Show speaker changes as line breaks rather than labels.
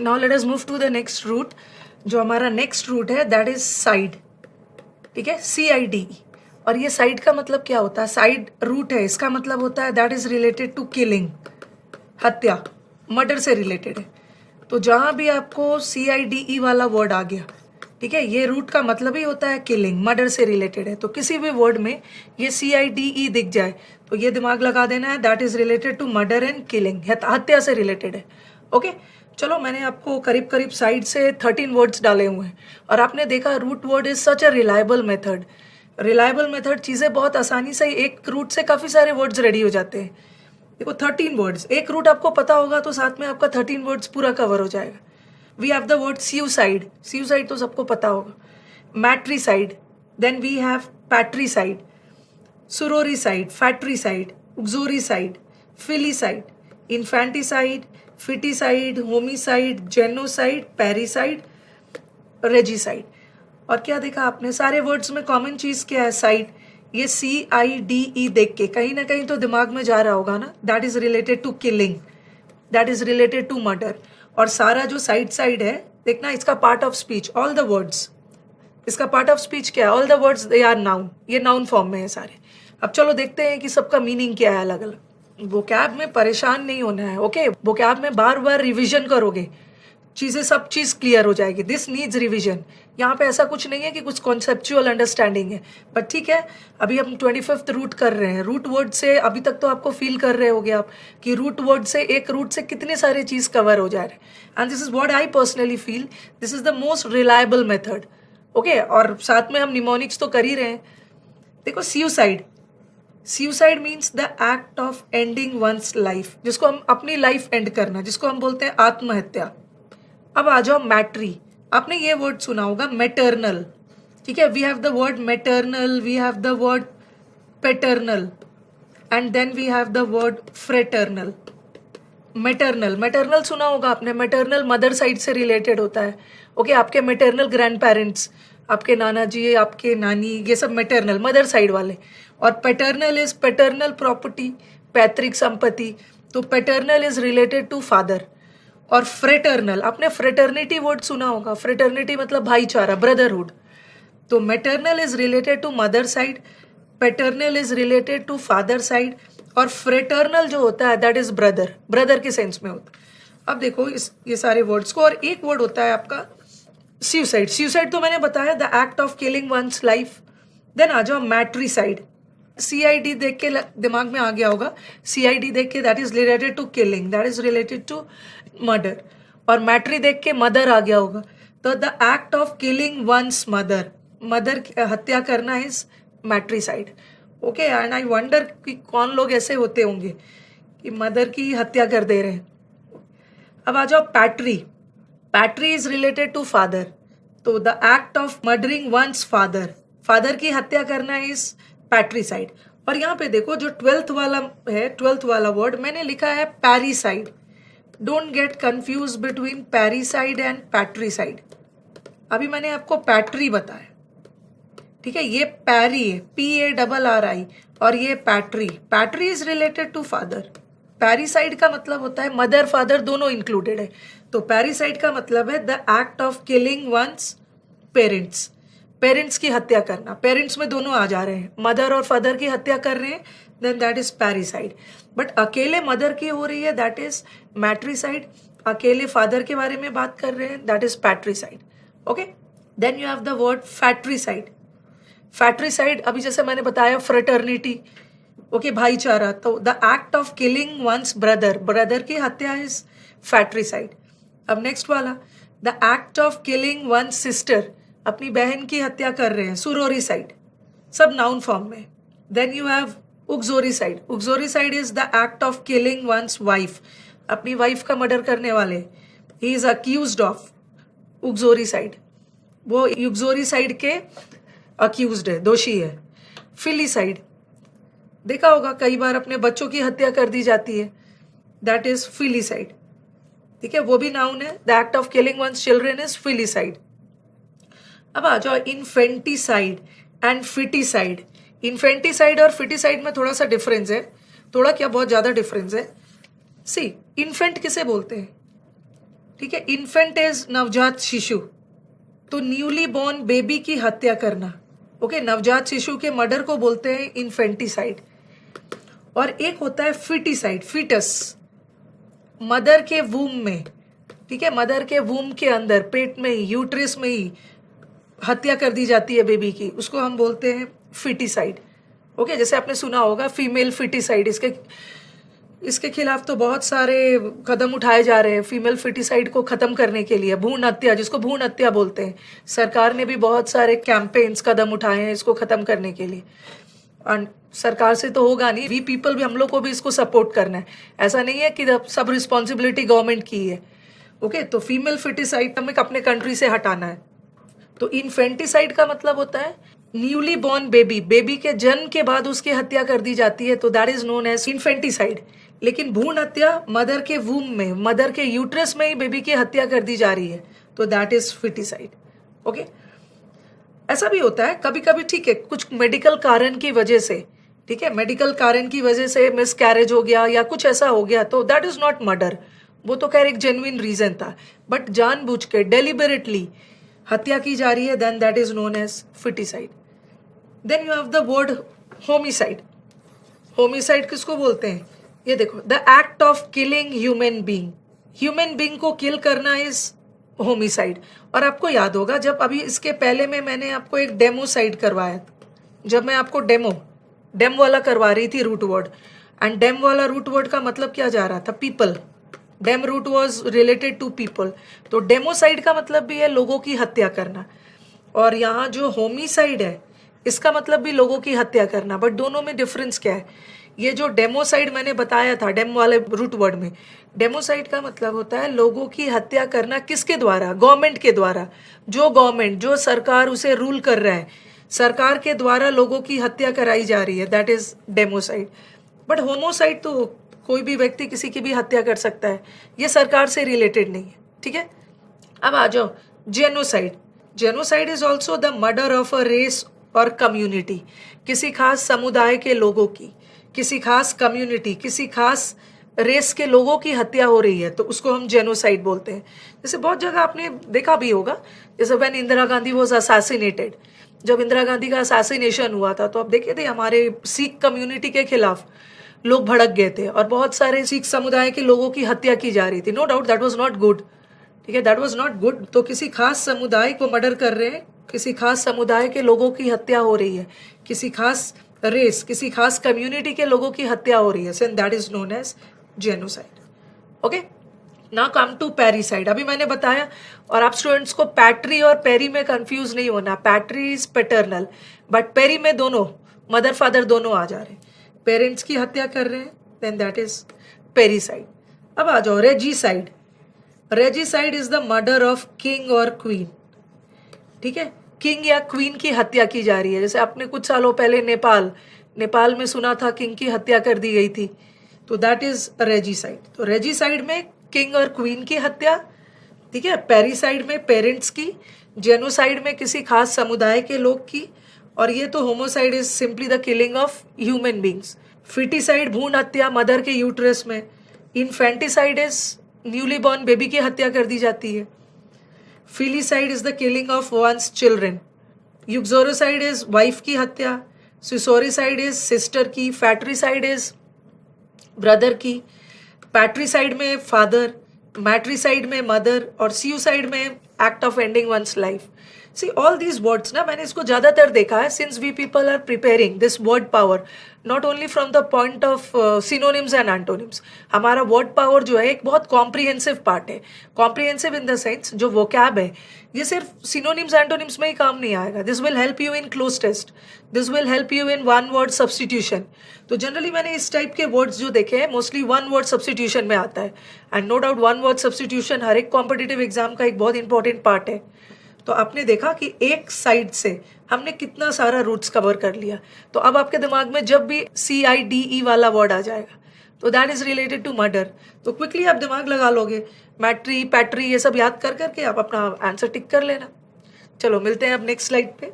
Now let us move to the next root. जो हमारा next root है that is cide. ठीक है, CIDE. और ये साइड का मतलब क्या होता है? साइड रूट है, इसका मतलब होता है that is related to killing, हत्या, मर्डर से रिलेटेड है. तो जहां भी आपको CIDE वाला वर्ड आ गया, ठीक है, ये रूट का मतलब ही होता है किलिंग, मर्डर से रिलेटेड है. तो किसी भी वर्ड में ये CIDE दिख जाए तो ये दिमाग लगा देना है that is related to murder and killing, हत्या से रिलेटेड है. ओके, चलो मैंने आपको करीब करीब साइड से 13 वर्ड्स डाले हुए हैं और आपने देखा root word is such a reliable method. Reliable method, चीज़ें बहुत आसानी से एक रूट से काफ़ी सारे वर्ड्स रेडी हो जाते हैं. देखो 13 वर्ड्स, एक रूट आपको पता होगा तो साथ में आपका 13 वर्ड्स पूरा कवर हो जाएगा. We have the word suicide. suicide तो सबको पता होगा. matricide, then we have patricide, sororicide, fratricide, uxoricide, filicide, infanticide, fiticide, homicide, genocide, parricide, regicide. और क्या देखा आपने? सारे वर्ड्स में कॉमन चीज क्या है? साइड. ये CIDE देख के कहीं ना कहीं तो दिमाग में जा रहा होगा ना, that is related to killing, that is related to murder. और सारा जो साइड है देखना, इसका part of speech, all the words, इसका पार्ट ऑफ स्पीच क्या है? All the words they are noun. ये नाउन फॉर्म में है सारे. अब चलो देखते हैं कि सबका मीनिंग क्या है अलग अलग. वोकैब में परेशान नहीं होना है. ओके, वोकैब में बार बार रिविजन करोगे, चीज़ें सब चीज़ क्लियर हो जाएगी. This needs revision. यहाँ पे ऐसा कुछ नहीं है कि कुछ कॉन्सेप्चुअल अंडरस्टैंडिंग है, बट ठीक है, अभी हम 25th रूट कर रहे हैं. रूट वर्ड से अभी तक तो आपको फील कर रहे होगे आप कि रूट वर्ड से, एक रूट से कितने सारे चीज़ कवर हो जा रहे हैं. And this is what I personally feel, this is the most reliable method. Okay, और साथ में हम निमोनिक्स तो कर ही रहे हैं. देखो suicide. suicide means the act of ending one's life, जिसको हम अपनी लाइफ एंड करना, जिसको हम बोलते हैं आत्महत्या. अब आ जाओ मैट्री. आपने ये वर्ड सुना होगा, मैटरनल. ठीक है, we have the word maternal, we have the word paternal, and then we have the word fraternal. Maternal, maternal सुना होगा आपने. मैटरनल मदर साइड से रिलेटेड होता है. ओके, आपके मैटरनल ग्रैंड पेरेंट्स, आपके नाना जी, आपके नानी, ये सब मैटरनल, मदर साइड वाले. और पैटर्नल इज पैटर्नल प्रॉपर्टी, पैतृक संपत्ति. तो paternal is related to father. और फ्रेटर्नल, आपने फ्रेटर्निटी वर्ड सुना होगा. फ्रेटर्निटी मतलब भाईचारा, ब्रदरहुड. तो maternal is related to mother side, paternal is related to father side, और फ्रेटर्नल जो होता है दैट इज ब्रदर, ब्रदर के सेंस में होता है. अब देखो ये सारे वर्ड्स को, और एक वर्ड होता है आपका suicide. suicide तो मैंने बताया, the act of killing one's life. Then आ जाओ मैट्रिसाइड. CID देख के दिमाग में आ गया होगा, CID देख के that is related to killing, that is related to murder. और मैट्री देख के मदर आ गया होगा. तो the act of killing one's mother, mother हत्या करना is matricide. Okay, and I wonder कि कौन लोग ऐसे होते होंगे कि मदर की हत्या कर दे रहे हैं. अब आ जाओ पैट्री. पैट्री इज रिलेटेड टू फादर. तो the act of murdering once father, father की हत्या करना इज पैट्रीसाइड. और यहाँ पे देखो जो 12th वाला है, 12th वाला वर्ड मैंने लिखा है parricide. Don't get confuse between parricide and patricide. अभी मैंने आपको पैट्री बताया, ठीक है, ये पैरी है, PARRI, और ये पैट्री. पैट्री इज रिलेटेड टू फादर. पैरीसाइड का मतलब होता है मदर फादर दोनों इंक्लूडेड है. तो पैरीसाइड का मतलब है the act of killing one's parents, parents की हत्या करना. पेरेंट्स में दोनों आ जा रहे हैं, मदर और फादर की हत्या कर रहे हैं, then that is parricide. But अकेले मदर की हो रही है, दैट इज मैट्रीसाइड. अकेले फादर के बारे में बात कर रहे हैं, that is patricide. Okay, then you have the word fratricide. Fratricide, अभी जैसे मैंने बताया फ्रेटर्निटी, ओके, भाईचारा. तो the act of killing one's brother, brother की हत्या इज फैट्रीसाइड. अब नेक्स्ट वाला, the act of killing one's sister, अपनी बहन की हत्या कर रहे हैं, सुरोरीसाइड. सब नाउन फॉर्म में. Then you have uxoricide. Uxoricide is the act of killing one's wife, अपनी वाइफ का मर्डर करने वाले, he is accused of uxoricide. वो उक्सोरीसाइड के अक्यूज्ड है, दोषी है. फिलीसाइड, देखा होगा कई बार अपने बच्चों की हत्या कर दी जाती है, दैट इज फिलीसाइड. ठीक है, वो भी नाउन है. The act of killing one's children is filicide. अब आ जाओ इन्फेंटिसाइड एंड फिटिसाइड. इन्फेंटिसाइड और फिटिसाइड में थोड़ा सा डिफरेंस है, थोड़ा क्या बहुत ज्यादा डिफरेंस है. सी, इन्फेंट किसे बोलते हैं? ठीक है, इन्फेंट इज नवजात शिशु, तो न्यूली बॉर्न बेबी की हत्या करना, ओके, नवजात शिशु के मर्डर को बोलते हैं इन्फेंटिसाइड। और एक होता है फिटिसाइड, फिटस, मदर के वूम में, ठीक है, मदर के वूम के अंदर, पेट में ही, यूट्रस में ही हत्या कर दी जाती है बेबी की, उसको हम बोलते हैं फिटिसाइड। ओके, जैसे आपने सुना होगा फीमेल फिटिसाइड, इसके खिलाफ तो बहुत सारे कदम उठाए जा रहे हैं फीमेल फिटिसाइड को खत्म करने के लिए, भ्रूण हत्या, जिसको भ्रूण हत्या बोलते हैं। सरकार ने भी बहुत सारे कैंपेन्स, कदम उठाए हैं इसको खत्म करने के लिए। और सरकार से तो होगा नहीं, वी पीपल भी, हम लोग को भी इसको सपोर्ट करना है। ऐसा नहीं है कि सब रिस्पॉन्सिबिलिटी गवर्नमेंट की है। ओके, तो फीमेल फिटिसाइड हमें अपने कंट्री से हटाना है। तो इन्फेंटिसाइड का मतलब होता है न्यूली बॉर्न बेबी, बेबी के जन्म के बाद उसकी हत्या कर दी जाती है, तो that is known as infanticide. लेकिन भ्रूण हत्या मदर के वूम में, मदर के यूट्रस में ही बेबी की हत्या कर दी जा रही है, तो दैट इज फिटिसाइड। ओके, ऐसा भी होता है कभी कभी, ठीक है, कुछ मेडिकल कारण की वजह से, ठीक है, मेडिकल कारण की वजह से मिस कैरेज हो गया या कुछ ऐसा हो गया, तो दैट इज नॉट मर्डर, वो तो खैर एक जेन्युइन रीजन था। बट जानबूझ के डेलिबरेटली हत्या की जा रही है, then that is known as foeticide. Then you have the word homicide. Homicide किसको बोलते हैं? ये देखो, the act of killing human being, human being को किल करना इज होमिसाइड। और आपको याद होगा जब अभी इसके पहले में मैंने आपको एक डेमोसाइड करवाया था, जब मैं आपको डेम वाला करवा रही थी रूट वर्ड, एंड डेम वाला रूट वर्ड का मतलब क्या जा रहा था? People. Dem root was related to people, तो डेमोसाइड का मतलब भी है लोगों की हत्या करना। और यहाँ जो होमिसाइड है इसका मतलब भी लोगों की हत्या करना। बट दोनों में डिफरेंस क्या है? ये जो डेमोसाइड मैंने बताया था डेम वाले रूट वर्ड में, डेमोसाइड का मतलब होता है लोगों की हत्या करना। किसके द्वारा? गवर्नमेंट के द्वारा। जो गवर्नमेंट, जो सरकार उसे रूल कर रहा है, सरकार के द्वारा लोगों की हत्या कराई जा रही है, दैट इज डेमोसाइड। बट होमोसाइड तो कोई भी व्यक्ति किसी की भी हत्या कर सकता है, ये सरकार से रिलेटेड नहीं है, ठीक है। अब आ जाओ genocide. Genocide is also the murder of a race और कम्युनिटी, किसी खास समुदाय के लोगों की, किसी खास कम्युनिटी, किसी खास रेस के लोगों की हत्या हो रही है, तो उसको हम जेनोसाइड बोलते हैं। जैसे बहुत जगह आपने देखा भी होगा, जैसे when Indira Gandhi was assassinated, जब इंदिरा गांधी का असैसिनेशन हुआ था, तो आप देखे थे हमारे सिख कम्युनिटी के खिलाफ लोग भड़क गए थे और बहुत सारे सिख समुदाय के लोगों की हत्या की जा रही थी। No doubt that was not good, ठीक है, दैट वाज नॉट गुड। तो किसी खास समुदाय को मर्डर कर रहे हैं, किसी खास समुदाय के लोगों की हत्या हो रही है, किसी खास रेस, किसी खास कम्युनिटी के लोगों की हत्या हो रही है, so that is known as genocide. Okay, now come to parricide. अभी मैंने बताया, और आप स्टूडेंट्स को पैट्री और पेरी में कंफ्यूज नहीं होना। पैट्री इज पैटर्नल, बट पेरी में दोनों, मदर फादर दोनों आ जा रहे हैं, पेरेंट्स की हत्या कर रहे हैं, देन दैट इज पेरीसाइड। अब आ जाओ regicide. Regicide is the murder of king और क्वीन, ठीक है, किंग या क्वीन की हत्या की जा रही है। जैसे आपने कुछ सालों पहले नेपाल में सुना था किंग की हत्या कर दी गई थी, तो दैट इज रेजिसाइड। तो रेजिसाइड में किंग और क्वीन की हत्या, ठीक है, पेरीसाइड में पेरेंट्स की, जेनोसाइड में किसी खास समुदाय के लोग की, और ये तो homicide is simply the killing of human beings. Foeticide भ्रूण हत्या मदर के यूट्रस में। Infanticide is newly born baby की हत्या कर दी जाती है। Filicide is the killing of one's children. Uxoricide is wife की हत्या। सुसोरिसाइड इज सिस्टर की। फैट्रिसाइड इज ब्रदर की। पैट्रिसाइड में फादर, मैट्रिसाइड में मदर, और सुसाइड में act of ending one's life. See all these words ना, मैंने इसको ज्यादातर देखा है since we people are preparing this word power, not only from the point of synonyms and antonyms. हमारा वर्ड पावर जो है एक बहुत कॉम्प्रिहेंसिव पार्ट है। कॉम्प्रिहेंसिव इन द सेंस जो वोकैब है, ये सिर्फ सिनोनिम्स एंटोनिम्स में ही काम नहीं आएगा। This will help you in cloze test, this will help you in one word substitution. तो जनरली मैंने इस टाइप के वर्ड्स जो देखे हैं मोस्टली वन वर्ड सब्सटीट्यूशन में आता है, and no doubt one word substitution हर एक कॉम्पिटिटिव एग्जाम का एक बहुत इंपॉर्टेंट पार्ट है। तो आपने देखा कि एक साइड से हमने कितना सारा रूट्स कवर कर लिया। तो अब आपके दिमाग में जब भी CIDE वाला वर्ड आ जाएगा तो that is related to murder, तो क्विकली आप दिमाग लगा लोगे, मैट्री, पैट्री, ये सब याद कर करके आप अपना आंसर टिक कर लेना। चलो मिलते हैं अब नेक्स्ट स्लाइड पे।